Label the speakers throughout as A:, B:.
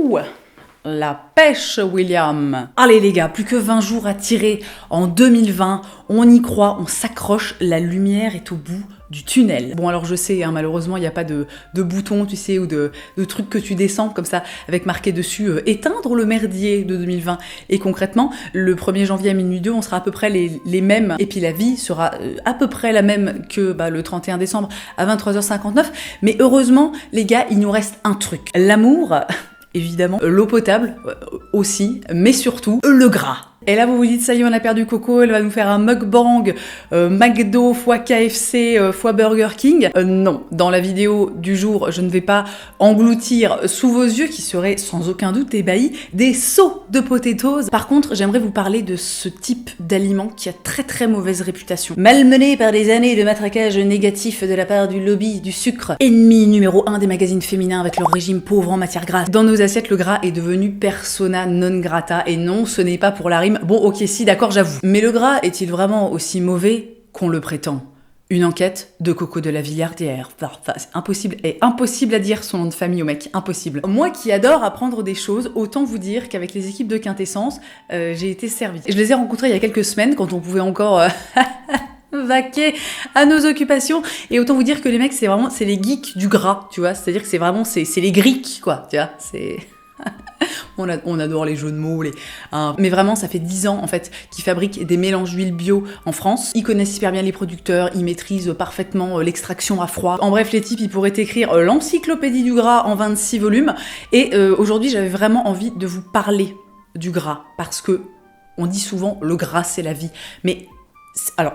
A: Ouh, la pêche, William. Allez les gars, plus que 20 jours à tirer en 2020. On y croit, on s'accroche, la lumière est au bout du tunnel. Bon alors je sais, hein, malheureusement il n'y a pas de bouton, tu sais, ou de trucs que tu descends comme ça, avec marqué dessus éteindre le merdier de 2020. Et concrètement, le 1er janvier à minuit 2, on sera à peu près les mêmes. Et puis la vie sera à peu près la même que le 31 décembre à 23h59. Mais heureusement, les gars, il nous reste un truc. L'amour, évidemment, l'eau potable aussi, mais surtout le gras. Et là, vous vous dites, ça y est, on a perdu Coco, elle va nous faire un mukbang McDo x KFC x Burger King. Non, dans la vidéo du jour, je ne vais pas engloutir sous vos yeux, qui seraient sans aucun doute ébahis, des seaux de potatoes. Par contre, j'aimerais vous parler de ce type d'aliment qui a très très mauvaise réputation. Malmené par des années de matraquage négatif de la part du lobby du sucre, ennemi numéro 1 des magazines féminins avec leur régime pauvre en matière grasse. Dans nos assiettes, le gras est devenu persona non grata. Et non, ce n'est pas pour la rime. Bon, ok, si, d'accord, j'avoue. Mais le gras est-il vraiment aussi mauvais qu'on le prétend ? Une enquête de Coco de la Villardière. Enfin, c'est impossible à dire son nom de famille au mec, impossible. Moi qui adore apprendre des choses, autant vous dire qu'avec les équipes de Quintessence, j'ai été servie. Je les ai rencontrés il y a quelques semaines, quand on pouvait encore vaquer à nos occupations, et autant vous dire que les mecs, c'est les geeks du gras, tu vois, c'est-à-dire que c'est les Greeks, quoi, tu vois, c'est... On adore les jeux de mots, mais vraiment ça fait 10 ans en fait qu'ils fabriquent des mélanges d'huile bio en France. Ils connaissent hyper bien les producteurs, ils maîtrisent parfaitement l'extraction à froid. En bref, les types, ils pourraient écrire l'encyclopédie du gras en 26 volumes. Et aujourd'hui, j'avais vraiment envie de vous parler du gras, parce que on dit souvent le gras c'est la vie. Mais alors,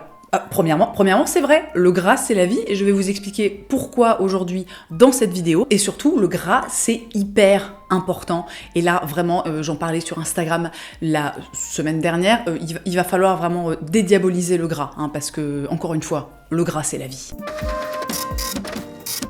A: premièrement, c'est vrai, le gras c'est la vie, et je vais vous expliquer pourquoi aujourd'hui dans cette vidéo. Et surtout, le gras c'est hyper important. Et là, vraiment, j'en parlais sur Instagram la semaine dernière, il va falloir vraiment dédiaboliser le gras, hein, parce que, encore une fois, le gras c'est la vie.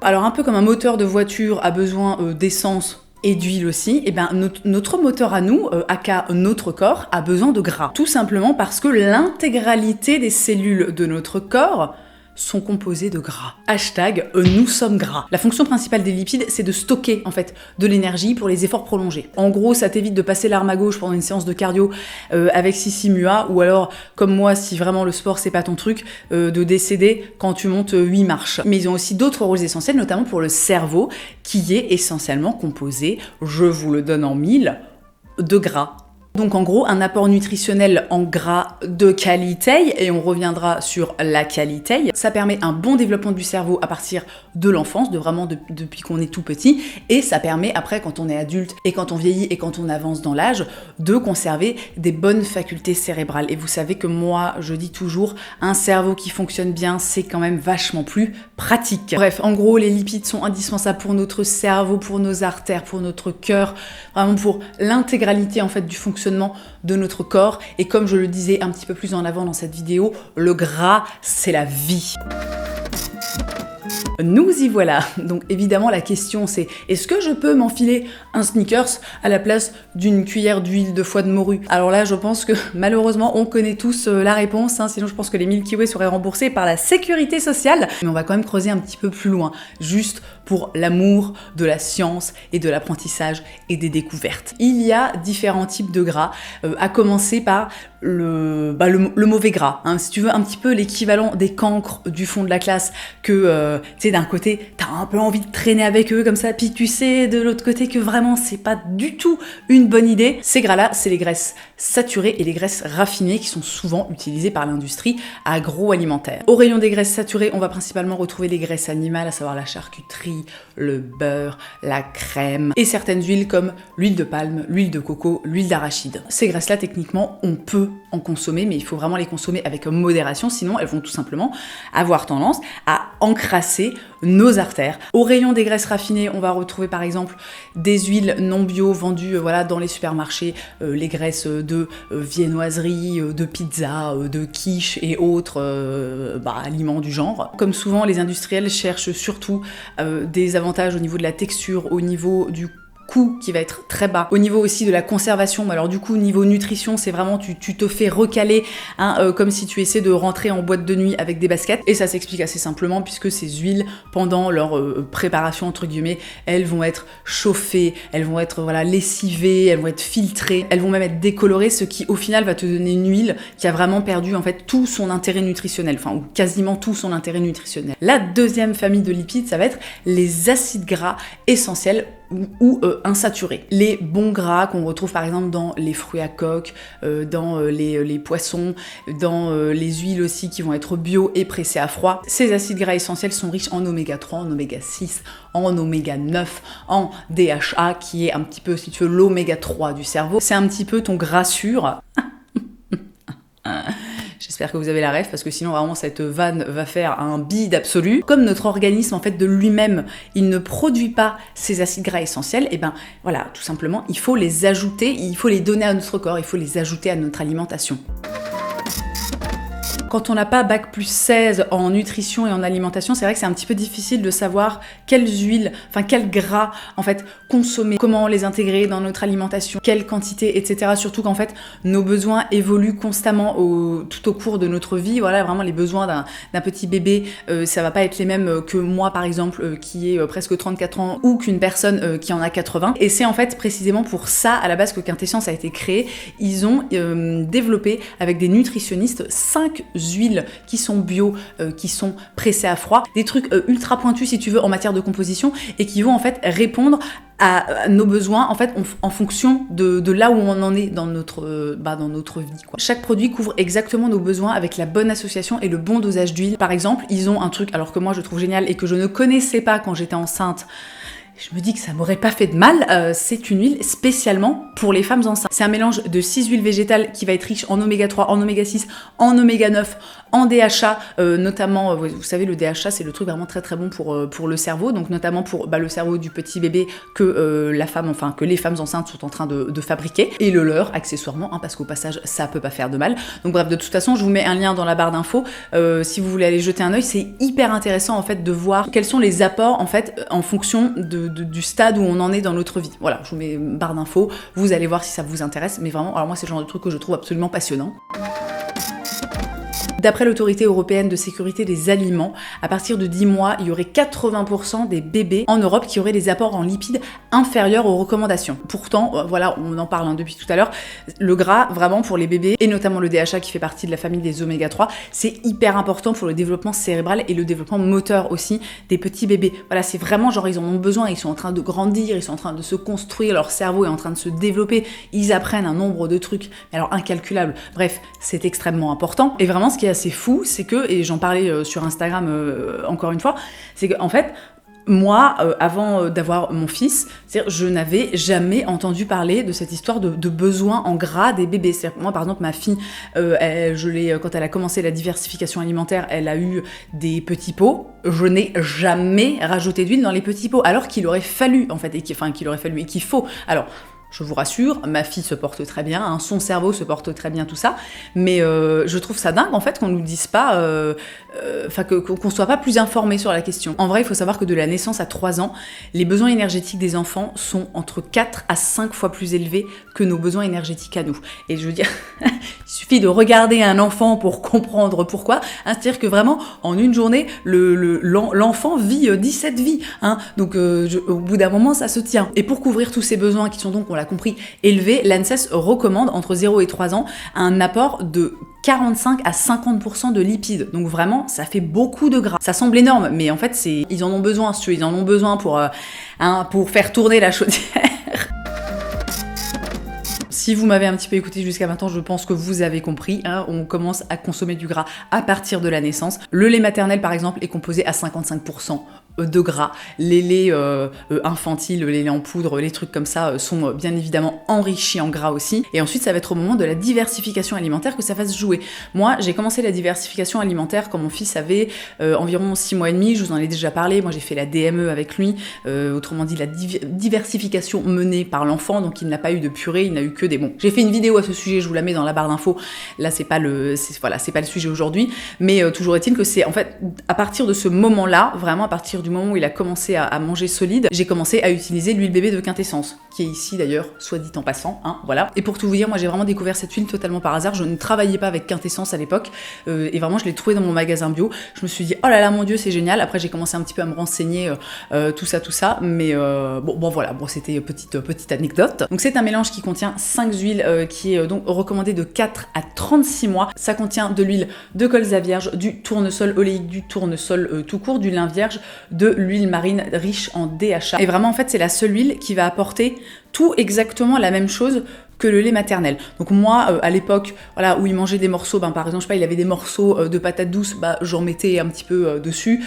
A: Alors un peu comme un moteur de voiture a besoin d'essence et d'huile aussi, et bien notre moteur à nous, aka notre corps, a besoin de gras. Tout simplement parce que l'intégralité des cellules de notre corps sont composées de gras. Hashtag nous sommes gras. La fonction principale des lipides, c'est de stocker en fait de l'énergie pour les efforts prolongés. En gros, ça t'évite de passer l'arme à gauche pendant une séance de cardio avec Sissi Mua, ou alors, comme moi, si vraiment le sport c'est pas ton truc, de décéder quand tu montes 8 marches. Mais ils ont aussi d'autres rôles essentiels, notamment pour le cerveau, qui est essentiellement composé, je vous le donne en mille, de gras. Donc en gros, un apport nutritionnel en gras de qualité, et on reviendra sur la qualité, ça permet un bon développement du cerveau à partir de l'enfance, depuis qu'on est tout petit, et ça permet après, quand on est adulte, et quand on vieillit, et quand on avance dans l'âge, de conserver des bonnes facultés cérébrales. Et vous savez que moi, je dis toujours, un cerveau qui fonctionne bien, c'est quand même vachement plus pratique. Bref, en gros, les lipides sont indispensables pour notre cerveau, pour nos artères, pour notre cœur, vraiment pour l'intégralité en fait du fonctionnement de notre corps. Et comme je le disais un petit peu plus en avant dans cette vidéo, le gras, c'est la vie. Nous y voilà. Donc évidemment la question c'est, est-ce que je peux m'enfiler un sneakers à la place d'une cuillère d'huile de foie de morue? Alors là je pense que malheureusement on connaît tous la réponse, hein, sinon je pense que les Milky Way seraient remboursés par la sécurité sociale. Mais on va quand même creuser un petit peu plus loin, juste pour l'amour de la science et de l'apprentissage et des découvertes. Il y a différents types de gras, à commencer par le mauvais gras, hein. Si tu veux un petit peu l'équivalent des cancres du fond de la classe, que tu sais, d'un côté t'as un peu envie de traîner avec eux comme ça, puis tu sais de l'autre côté que vraiment c'est pas du tout une bonne idée. Ces gras-là, c'est les graisses saturées et les graisses raffinées qui sont souvent utilisées par l'industrie agroalimentaire. Au rayon des graisses saturées, on va principalement retrouver les graisses animales, à savoir la charcuterie, le beurre, la crème et certaines huiles comme l'huile de palme, l'huile de coco, l'huile d'arachide. Ces graisses-là, techniquement, on peut en consommer, mais il faut vraiment les consommer avec modération, sinon elles vont tout simplement avoir tendance à encrasser nos artères. Au rayon des graisses raffinées, on va retrouver par exemple des huiles non bio vendues dans les supermarchés, les graisses de viennoiserie, de pizza, de quiche et autres aliments du genre. Comme souvent, les industriels cherchent surtout des avantages au niveau de la texture, au niveau du coût qui va être très bas. Au niveau aussi de la conservation, alors du coup niveau nutrition, c'est vraiment tu te fais recaler comme si tu essaies de rentrer en boîte de nuit avec des baskets, et ça s'explique assez simplement puisque ces huiles pendant leur préparation entre guillemets, elles vont être chauffées, elles vont être lessivées, elles vont être filtrées, elles vont même être décolorées, ce qui au final va te donner une huile qui a vraiment perdu en fait tout son intérêt nutritionnel, enfin ou quasiment tout son intérêt nutritionnel. La deuxième famille de lipides, ça va être les acides gras essentiels ou insaturés. Les bons gras qu'on retrouve par exemple dans les fruits à coque, dans les poissons, dans les huiles aussi qui vont être bio et pressées à froid. Ces acides gras essentiels sont riches en oméga 3, en oméga 6, en oméga 9, en DHA qui est un petit peu, si tu veux, l'oméga 3 du cerveau. C'est un petit peu ton gras sûr. J'espère que vous avez la ref parce que sinon vraiment cette vanne va faire un bide absolu. Comme notre organisme en fait de lui-même, il ne produit pas ces acides gras essentiels, et ben voilà, tout simplement, il faut les ajouter, il faut les donner à notre corps, il faut les ajouter à notre alimentation. Quand on n'a pas bac+16 en nutrition et en alimentation, c'est vrai que c'est un petit peu difficile de savoir quelles huiles, enfin quels gras en fait consommer, comment les intégrer dans notre alimentation, quelle quantité, etc. Surtout qu'en fait nos besoins évoluent constamment tout au cours de notre vie. Voilà, vraiment les besoins d'un petit bébé, ça va pas être les mêmes que moi par exemple qui ai presque 34 ans ou qu'une personne qui en a 80. Et c'est en fait précisément pour ça à la base que Quintessence a été créé. Ils ont développé avec des nutritionnistes 5 huiles qui sont bio, qui sont pressées à froid, des trucs ultra pointus si tu veux en matière de composition et qui vont en fait répondre à nos besoins en fait en fonction de là où on en est dans notre vie quoi. Chaque produit couvre exactement nos besoins avec la bonne association et le bon dosage d'huile. Par exemple, ils ont un truc alors que moi je trouve génial et que je ne connaissais pas quand j'étais enceinte. Je me dis que ça m'aurait pas fait de mal, c'est une huile spécialement pour les femmes enceintes. C'est un mélange de 6 huiles végétales qui va être riche en oméga 3, en oméga 6, en oméga 9, en DHA, notamment, vous savez le DHA c'est le truc vraiment très très bon pour le cerveau, donc notamment pour le cerveau du petit bébé que que les femmes enceintes sont en train de fabriquer, et le leur accessoirement, parce qu'au passage ça peut pas faire de mal. Donc bref, de toute façon je vous mets un lien dans la barre d'infos, si vous voulez aller jeter un œil, c'est hyper intéressant en fait de voir quels sont les apports en fait en fonction du stade où on en est dans notre vie. Voilà, je vous mets une barre d'infos, vous allez voir si ça vous intéresse, mais vraiment, alors moi c'est le genre de truc que je trouve absolument passionnant. D'après l'autorité européenne de sécurité des aliments, à partir de 10 mois, il y aurait 80% des bébés en Europe qui auraient des apports en lipides inférieurs aux recommandations. Pourtant, voilà, on en parle depuis tout à l'heure, le gras, vraiment pour les bébés, et notamment le DHA qui fait partie de la famille des oméga 3, c'est hyper important pour le développement cérébral et le développement moteur aussi des petits bébés. Voilà, c'est vraiment genre ils en ont besoin, ils sont en train de grandir, ils sont en train de se construire, leur cerveau est en train de se développer, ils apprennent un nombre de trucs, mais alors incalculables. Bref, c'est extrêmement important. Et vraiment, ce qui est assez fou, c'est que, et j'en parlais sur Instagram encore une fois, c'est qu'en fait, moi, avant d'avoir mon fils, c'est-à-dire, je n'avais jamais entendu parler de cette histoire de besoin en gras des bébés. C'est-à-dire, moi, par exemple, ma fille, quand elle a commencé la diversification alimentaire, elle a eu des petits pots. Je n'ai jamais rajouté d'huile dans les petits pots, alors qu'il aurait fallu, en fait, et qu'il faut. Alors, je vous rassure, ma fille se porte très bien, son cerveau se porte très bien, tout ça, mais je trouve ça dingue en fait qu'on nous dise pas, qu'on soit pas plus informé sur la question. En vrai, il faut savoir que de la naissance à 3 ans, les besoins énergétiques des enfants sont entre 4 à 5 fois plus élevés que nos besoins énergétiques à nous. Et je veux dire, il suffit de regarder un enfant pour comprendre pourquoi. C'est-à-dire que vraiment, en une journée, l'enfant vit 17 vies. Donc au bout d'un moment, ça se tient. Et pour couvrir tous ces besoins qui sont donc, on l'a compris, élevés, l'ANSES recommande entre 0 et 3 ans un apport de 45 à 50% de lipides. Donc vraiment, ça fait beaucoup de gras. Ça semble énorme, mais en fait, ils en ont besoin, si tu veux, ils en ont besoin pour faire tourner la chaudière. Si vous m'avez un petit peu écouté jusqu'à maintenant, je pense que vous avez compris, on commence à consommer du gras à partir de la naissance. Le lait maternel, par exemple, est composé à 55% de gras. Les laits infantiles, les laits en poudre, les trucs comme ça sont bien évidemment enrichis en gras aussi. Et ensuite, ça va être au moment de la diversification alimentaire que ça va se jouer. Moi, j'ai commencé la diversification alimentaire quand mon fils avait environ 6 mois et demi. Je vous en ai déjà parlé. Moi, j'ai fait la DME avec lui. Autrement dit, la diversification menée par l'enfant. Donc, il n'a pas eu de purée, il n'a eu que des... Bon, j'ai fait une vidéo à ce sujet, je vous la mets dans la barre d'infos. Là, c'est pas le sujet aujourd'hui. Mais toujours est-il que c'est, en fait, à partir de ce moment-là, vraiment à partir du moment où il a commencé à manger solide, j'ai commencé à utiliser l'huile bébé de Quintessence, qui est ici d'ailleurs, soit dit en passant, hein, voilà. Et pour tout vous dire, moi j'ai vraiment découvert cette huile totalement par hasard, je ne travaillais pas avec Quintessence à l'époque, et vraiment je l'ai trouvée dans mon magasin bio, je me suis dit oh là là mon dieu c'est génial, après j'ai commencé un petit peu à me renseigner, tout ça, mais bon voilà, bon c'était petite anecdote. Donc c'est un mélange qui contient 5 huiles, qui est donc recommandé de 4 à 36 mois, ça contient de l'huile de colza vierge, du tournesol oléique, du tournesol tout court, du lin vierge, de l'huile marine riche en DHA. Et vraiment en fait c'est la seule huile qui va apporter tout exactement la même chose que le lait maternel. Donc moi, à l'époque, voilà, où il mangeait des morceaux, par exemple, je sais pas, il avait des morceaux de patates douces, j'en mettais un petit peu dessus.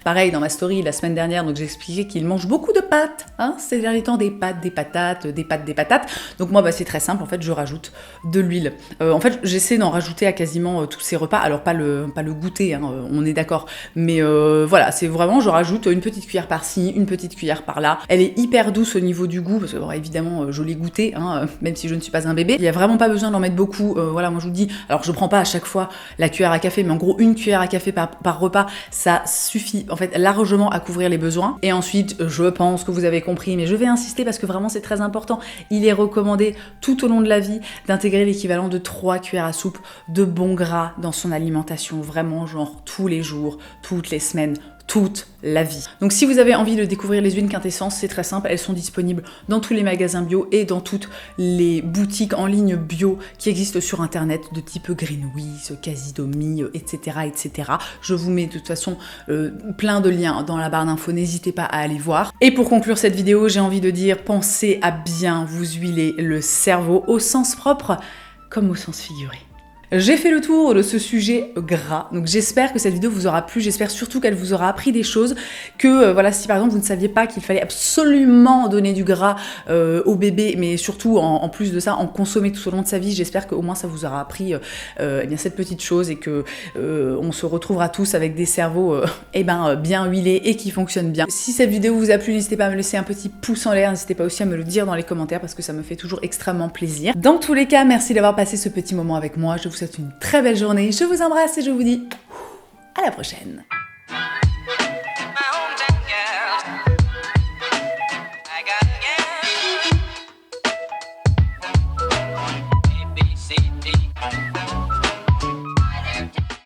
A: Pareil, dans ma story la semaine dernière, donc j'ai expliqué qu'il mange beaucoup de pâtes, hein, ces derniers temps, des pâtes, des patates, des pâtes, des patates. Donc moi, c'est très simple, en fait, je rajoute de l'huile. En fait, j'essaie d'en rajouter à quasiment tous ces repas, alors pas le goûter, hein, on est d'accord, mais voilà, c'est vraiment, je rajoute une petite cuillère par-ci, une petite cuillère par-là. Elle est hyper douce au niveau du goût, parce que évidemment, je l'ai goûté, hein, même si je ne suis pas un bébé. Il n'y a vraiment pas besoin d'en mettre beaucoup. Voilà, moi je vous dis, alors je prends pas à chaque fois la cuillère à café, mais en gros une cuillère à café par repas, ça suffit en fait largement à couvrir les besoins. Et ensuite, je pense que vous avez compris, mais je vais insister parce que vraiment c'est très important. Il est recommandé tout au long de la vie d'intégrer l'équivalent de 3 cuillères à soupe de bon gras dans son alimentation. Vraiment, genre tous les jours, toutes les semaines, toute la vie. Donc si vous avez envie de découvrir les huiles Quintessence, c'est très simple, elles sont disponibles dans tous les magasins bio et dans toutes les boutiques en ligne bio qui existent sur internet de type Greenwiz, Casidomi, etc. Je vous mets de toute façon plein de liens dans la barre d'infos, n'hésitez pas à aller voir. Et pour conclure cette vidéo, j'ai envie de dire, pensez à bien vous huiler le cerveau au sens propre comme au sens figuré. J'ai fait le tour de ce sujet gras, donc j'espère que cette vidéo vous aura plu, j'espère surtout qu'elle vous aura appris des choses, que voilà, si par exemple vous ne saviez pas qu'il fallait absolument donner du gras au bébé, mais surtout en plus de ça, en consommer tout au long de sa vie, j'espère qu'au moins ça vous aura appris eh bien, cette petite chose et que on se retrouvera tous avec des cerveaux bien huilés et qui fonctionnent bien. Si cette vidéo vous a plu, n'hésitez pas à me laisser un petit pouce en l'air, n'hésitez pas aussi à me le dire dans les commentaires parce que ça me fait toujours extrêmement plaisir. Dans tous les cas, merci d'avoir passé ce petit moment avec moi, je vous souhaite une très belle journée, je vous embrasse et je vous dis à la prochaine.